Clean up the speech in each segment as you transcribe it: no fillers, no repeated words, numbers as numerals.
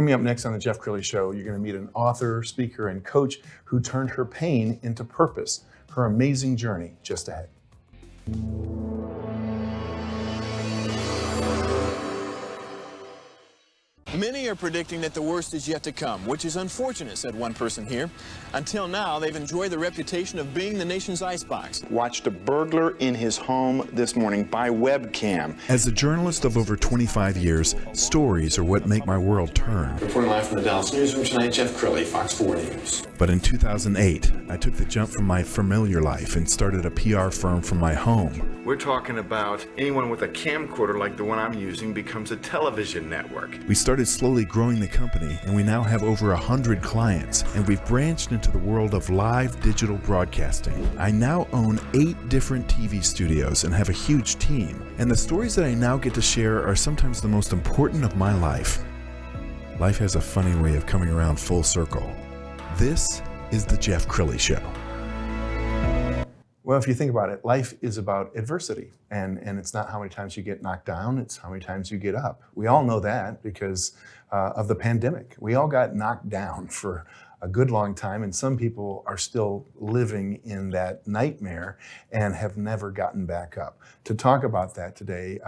Coming up next on the Jeff Crilley Show, you're going to meet an author, speaker, and coach who turned her pain into purpose. Her amazing journey just ahead. Many are predicting that the worst is yet to come, which is unfortunate, said one person here. Until now, they've enjoyed the reputation of being the nation's icebox. Watched a burglar in his home this morning by webcam. As a journalist of over 25 years, stories are what make my world turn. Reporting live from the Dallas newsroom tonight, Jeff Crilley, Fox 4 News. But in 2008, I took the jump from my familiar life and started a PR firm from my home. We're talking about anyone with a camcorder like the one I'm using becomes a television network. We started slowly growing the company, and we now have over 100 clients, and we've branched into the world of live digital broadcasting. I now own 8 different TV studios and have a huge team, and the stories that I now get to share are sometimes the most important of my life. Life has a funny way of coming around full circle. This is the Jeff Crilley Show. Well, if you think about it, life is about adversity, and it's not how many times you get knocked down, it's how many times you get up. We all know that because of the pandemic. We all got knocked down for a good long time, and some people are still living in that nightmare and have never gotten back up. To talk about that today,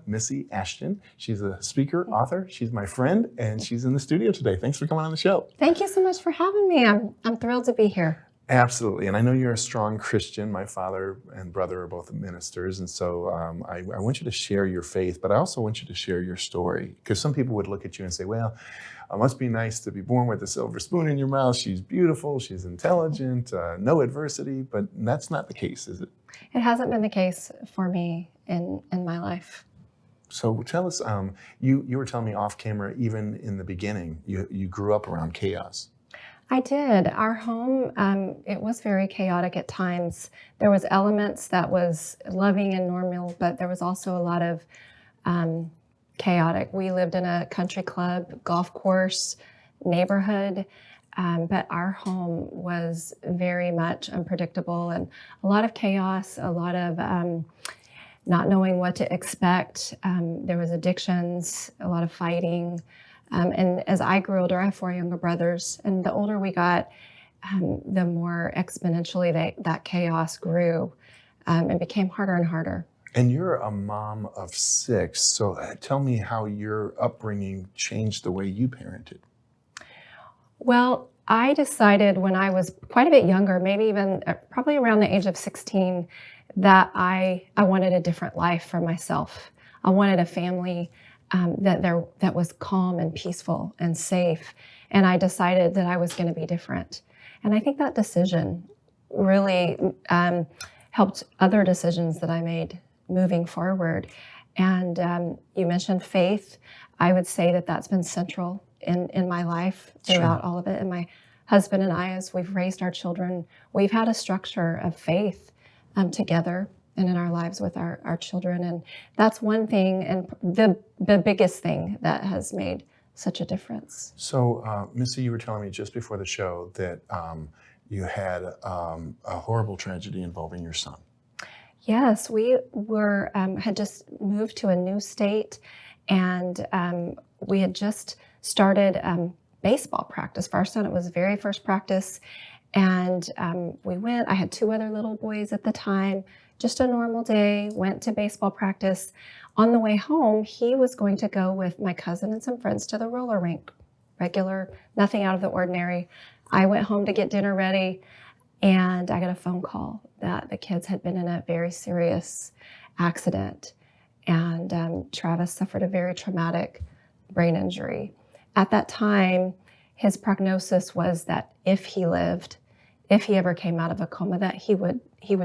Missy Ashton. She's a speaker, author. She's my friend, and she's in the studio today. Thanks for coming on the show. Thank you so much for having me. I'm thrilled to be here. Absolutely, and I know you're a strong Christian. My father and brother are both ministers, and so I want you to share your faith, but I also want you to share your story, because some people would look at you and say, well, it must be nice to be born with a silver spoon in your mouth. She's beautiful, she's intelligent, no adversity, but that's not the case, is it? It hasn't been the case for me in my life. So tell us, you were telling me off camera, even in the beginning, you grew up around chaos. I did. Our home, it was very chaotic at times. There was elements that was loving and normal, but there was also a lot of chaotic. We lived in a country club, golf course, neighborhood, but our home was very much unpredictable and a lot of chaos, a lot of not knowing what to expect. There was addictions, a lot of fighting. And as I grew older, I have 4 younger brothers, and the older we got, the more exponentially that chaos grew and became harder and harder. And you're a mom of 6, so tell me how your upbringing changed the way you parented. Well, I decided when I was quite a bit younger, maybe even probably around the age of 16, that I wanted a different life for myself. I wanted a family that was calm and peaceful and safe. And I decided that I was going to be different. And I think that decision really helped other decisions that I made moving forward. And you mentioned faith. I would say that that's been central in my life throughout all of it. And my husband and I, as we've raised our children, we've had a structure of faith together and in our lives with our children. And that's one thing, and the biggest thing that has made such a difference. So, Missy, you were telling me just before the show that you had a horrible tragedy involving your son. Yes, we were had just moved to a new state, and we had just started baseball practice for our son. It was the very first practice, and we went. I had 2 other little boys at the time. Just a normal day, went to baseball practice. On the way home, he was going to go with my cousin and some friends to the roller rink. Regular, nothing out of the ordinary. I went home to get dinner ready, and I got a phone call that the kids had been in a very serious accident, and Travis suffered a very traumatic brain injury. At that time, his prognosis was that if he lived, if he ever came out of a coma, that he would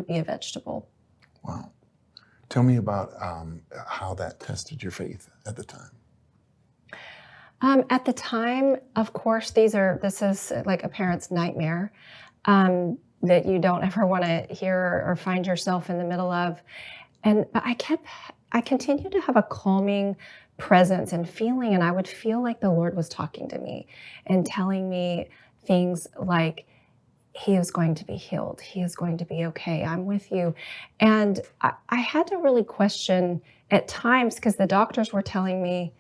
be a vegetable. Wow. Tell me about how that tested your faith at the time. At the time, of course, this is like a parent's nightmare that you don't ever want to hear or find yourself in the middle of. But I continued to have a calming presence and feeling, and I would feel like the Lord was talking to me and telling me things like, he is going to be healed. He is going to be okay. I'm with you. And I had to really question at times, because the doctors were telling me,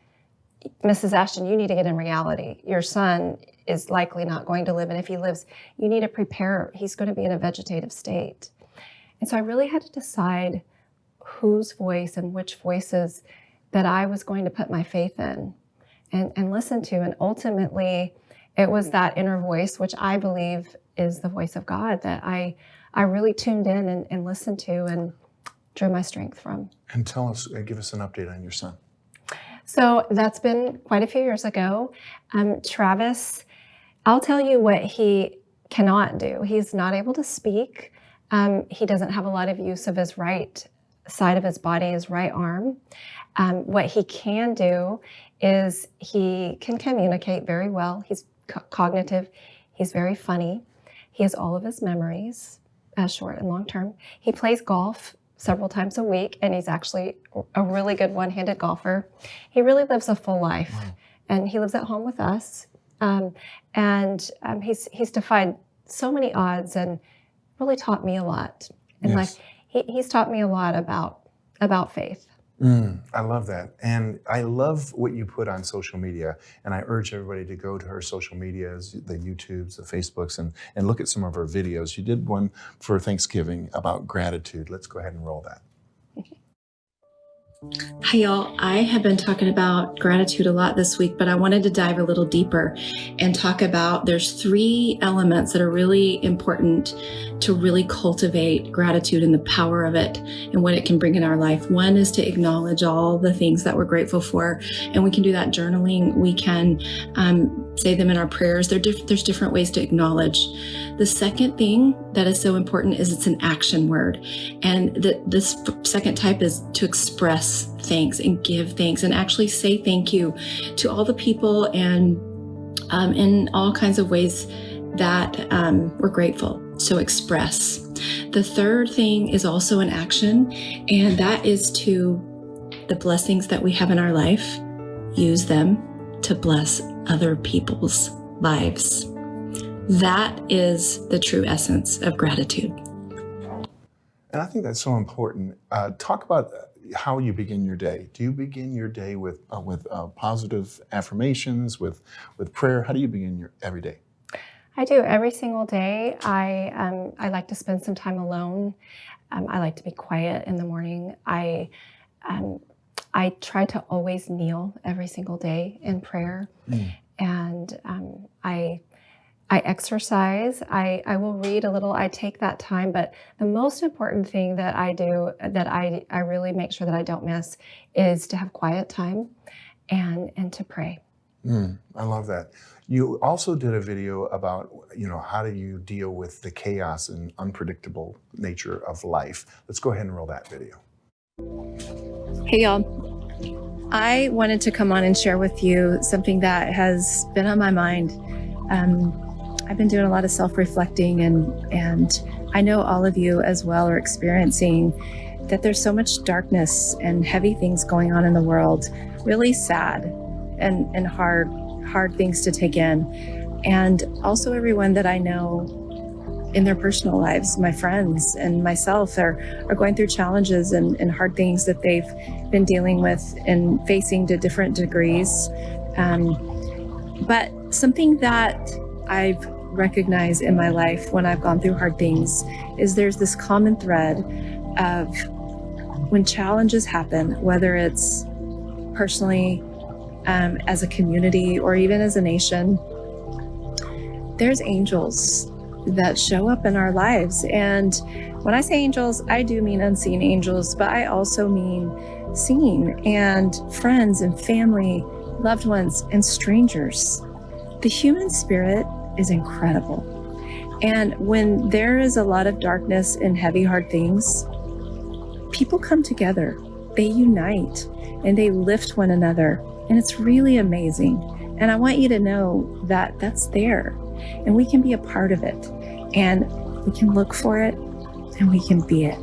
Mrs. Ashton, you need to get in reality. Your son is likely not going to live. And if he lives, you need to prepare. He's going to be in a vegetative state. And so I really had to decide whose voice and which voices that I was going to put my faith in and listen to. And ultimately, it was that inner voice, which I believe is the voice of God, that I really tuned in and listened to and drew my strength from. And give us an update on your son. So that's been quite a few years ago. Travis, I'll tell you what he cannot do. He's not able to speak. He doesn't have a lot of use of his right side of his body, his right arm. What he can do is he can communicate very well. He's cognitive. He's very funny. He has all of his memories, short and long term. He plays golf several times a week, and he's actually a really good one-handed golfer. He really lives a full life, and he lives at home with us. He's defied so many odds and really taught me a lot in life. He's taught me a lot about faith. I love that. And I love what you put on social media. And I urge everybody to go to her social medias, the YouTubes, the Facebooks, and look at some of her videos. You did one for Thanksgiving about gratitude. Let's go ahead and roll that. Hi, y'all. I have been talking about gratitude a lot this week, but I wanted to dive a little deeper and talk about there's 3 elements that are really important to really cultivate gratitude and the power of it and what it can bring in our life. One is to acknowledge all the things that we're grateful for, and we can do that journaling. We can say them in our prayers. There's different ways to acknowledge. The second thing that is so important is it's an action word. And this second type is to express thanks and give thanks and actually say thank you to all the people and in all kinds of ways that we're grateful. So express. The third thing is also an action, and that is to the blessings that we have in our life, use them to bless other people's lives. That is the true essence of gratitude. And I think that's so important. Talk about how you begin your day. Do you begin your day with positive affirmations, with prayer? How do you begin your every day? I do every single day. I like to spend some time alone. I like to be quiet in the morning. I try to always kneel every single day in prayer, and I exercise. I will read a little. I take that time, but the most important thing that I do, that I really make sure that I don't miss, is to have quiet time and to pray. I love that. You also did a video about, how do you deal with the chaos and unpredictable nature of life. Let's go ahead and roll that video. Hey, y'all. I wanted to come on and share with you something that has been on my mind. I've been doing a lot of self-reflecting, and I know all of you as well are experiencing that there's so much darkness and heavy things going on in the world, really sad and hard things to take in. And also everyone that I know in their personal lives, my friends and myself are going through challenges and hard things that they've been dealing with and facing to different degrees. But something that I've recognized in my life when I've gone through hard things is there's this common thread of when challenges happen, whether it's personally, as a community, or even as a nation, there's angels that show up in our lives. And when I say angels, I do mean unseen angels, but I also mean seen, and friends and family, loved ones and strangers. The human spirit is incredible. And when there is a lot of darkness and heavy, hard things, people come together, they unite, and they lift one another. And it's really amazing. And I want you to know that that's there, and we can be a part of it, and we can look for it, and we can be it.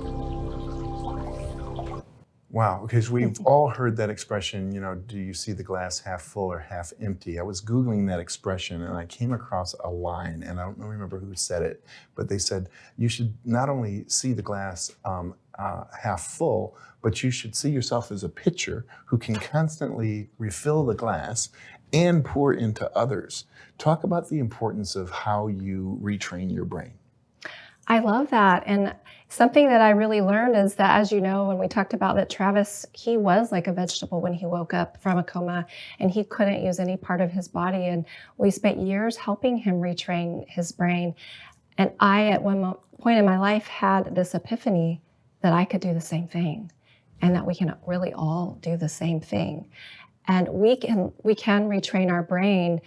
Wow, because we've all heard that expression, do you see the glass half full or half empty? I was Googling that expression and I came across a line, and I don't remember who said it, but they said you should not only see the glass half full, but you should see yourself as a pitcher who can constantly refill the glass and pour into others. Talk about the importance of how you retrain your brain. I love that. And something that I really learned is that, as you know, when we talked about that Travis, he was like a vegetable when he woke up from a coma and he couldn't use any part of his body. And we spent years helping him retrain his brain. And I, at one point in my life, had this epiphany that I could do the same thing and that we can really all do the same thing. And we can retrain our brain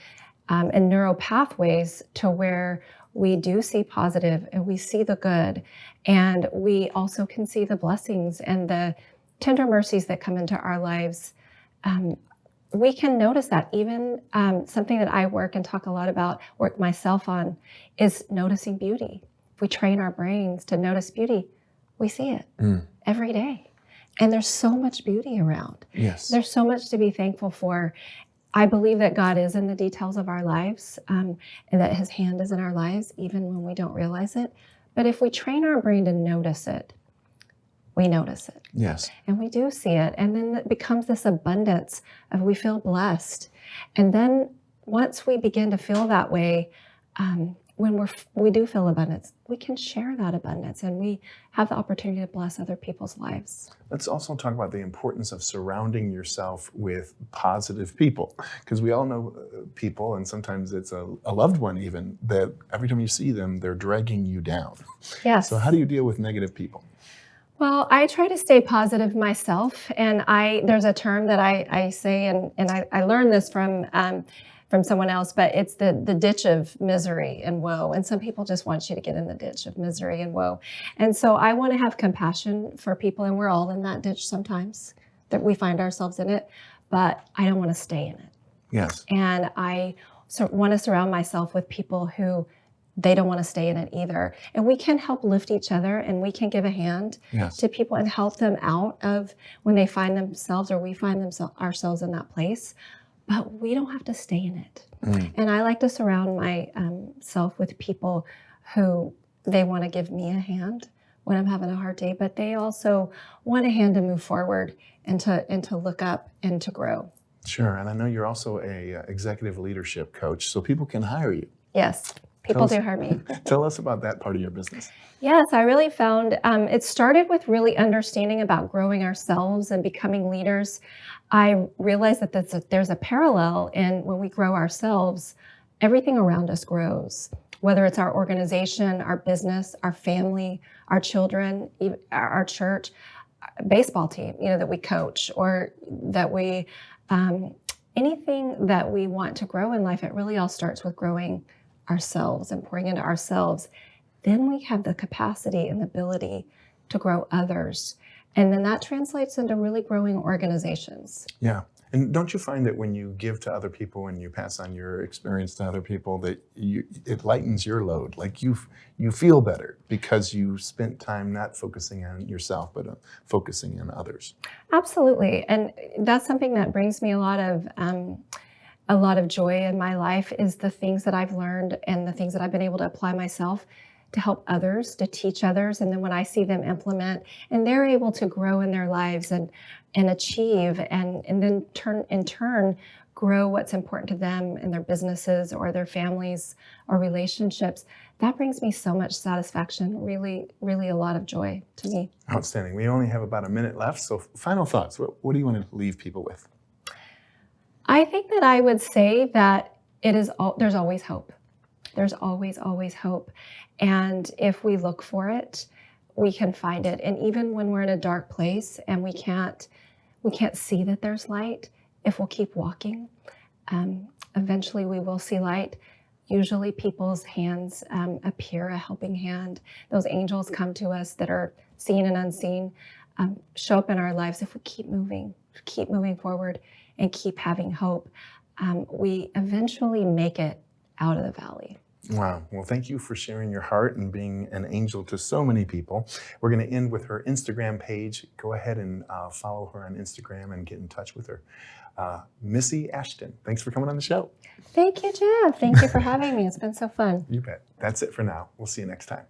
and neural pathways to where we do see positive and we see the good, and we also can see the blessings and the tender mercies that come into our lives. We can notice that. Even something that I work myself on is noticing beauty. If we train our brains to notice beauty, we see it every day. And there's so much beauty around. Yes. There's so much to be thankful for. I believe that God is in the details of our lives, and that his hand is in our lives, even when we don't realize it. But if we train our brain to notice it, we notice it. Yes. And we do see it. And then it becomes this abundance of we feel blessed. And then once we begin to feel that way, when we do feel abundance, we can share that abundance and we have the opportunity to bless other people's lives. Let's also talk about the importance of surrounding yourself with positive people, because we all know people, and sometimes it's a loved one even, that every time you see them, they're dragging you down. Yes. So how do you deal with negative people? Well, I try to stay positive myself, and there's a term that I say, and I learned this from someone else, but it's the ditch of misery and woe. And some people just want you to get in the ditch of misery and woe. And so I want to have compassion for people, and we're all in that ditch sometimes, that we find ourselves in it, but I don't want to stay in it. Yes. And I want to surround myself with people who they don't want to stay in it either. And we can help lift each other, and we can give a hand to people and help them out of when they find themselves, or we find ourselves in that place. But we don't have to stay in it. And I like to surround myself with people who they want to give me a hand when I'm having a hard day, but they also want a hand to move forward and to look up and to grow. Sure. And I know you're also a executive leadership coach, so people can hire you. Yes, people do hire me. Tell us about that part of your business. Yes, I really found it started with really understanding about growing ourselves and becoming leaders. I realized that there's a parallel in when we grow ourselves, everything around us grows, whether it's our organization, our business, our family, our children, our church, baseball team, that we coach, or that we, anything that we want to grow in life, it really all starts with growing ourselves and pouring into ourselves. Then we have the capacity and ability to grow others. And then that translates into really growing organizations. Yeah. And don't you find that when you give to other people and you pass on your experience to other people, that it lightens your load? Like you feel better because you spent time not focusing on yourself, but focusing on others. Absolutely. And that's something that brings me a lot of joy in my life, is the things that I've learned and the things that I've been able to apply myself to help others, to teach others. And then when I see them implement and they're able to grow in their lives and achieve and then in turn grow what's important to them in their businesses or their families or relationships, that brings me so much satisfaction, really, really a lot of joy to me. Outstanding. We only have about a minute left. So final thoughts. What do you want to leave people with? I think that I would say that there's always hope. There's always hope. And if we look for it, we can find it. And even when we're in a dark place and we can't see that there's light, if we'll keep walking, eventually we will see light. Usually people's hands appear, a helping hand. Those angels come to us that are seen and unseen, show up in our lives if we keep moving forward and keep having hope. We eventually make it out of the valley. Wow. Well, thank you for sharing your heart and being an angel to so many people. We're going to end with her Instagram page. Go ahead and follow her on Instagram and get in touch with her. Missy Ashton, thanks for coming on the show. Thank you, Jeff. Thank you for having me. It's been so fun. You bet. That's it for now. We'll see you next time.